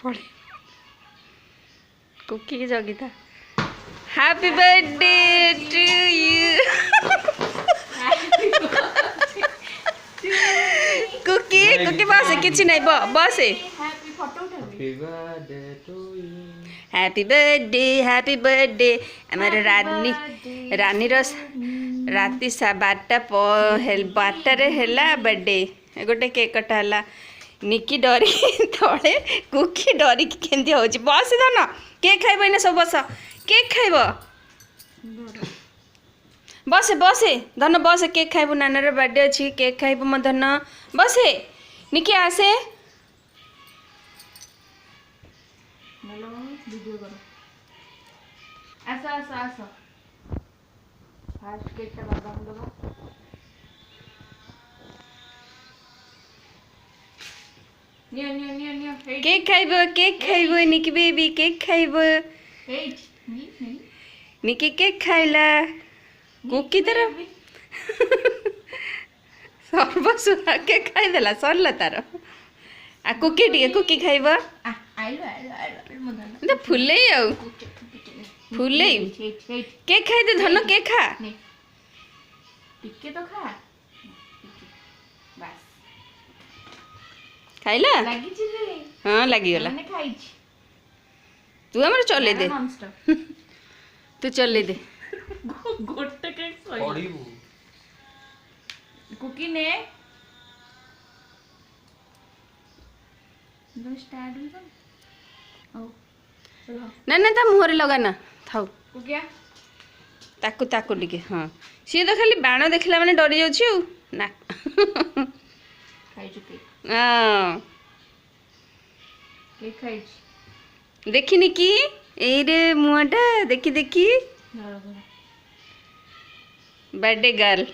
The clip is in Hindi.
पड़े कुकी की जगी था happy birthday to you Cookie Cookie बस किसी नहीं बस हैप्पी बर्थडे आमर रानी रानी रस राति 12:00 है बर्थडे गोटे केक कटा है निकी डरी तले कुकी डरी केंदी हो बस धन केक खाइब ना सब बस केक खाइब बस बस धन बस केक खाइब नानार बर्थडे अच्छी केक खाइब मो धन बस निकी आसे आस आस आस फास्ट केकटा बाबा को दबा neo neo neo neo cake खाइब निकी बेबी केक खाइब निकी केक खाइला कुकी तर सर्वसुरा केक खाइदेला सरला तार आ कुकी टिके कुकी खाइब फुले आ फुले केक खाइदे धन केक खा टिके तो खा बस खाइला हाँ लगिगला तू हमारे चले दे तू चले दे गोटे केक कुकी ने ना ना ता मुहरे लगाना थाउ ताकू ताकू टिके हाँ सी तो खाली बाण देखला माने डरी जाउछि ना देखिनी कि एई रे मुआटा देखी देखी बर्थडे गर्ल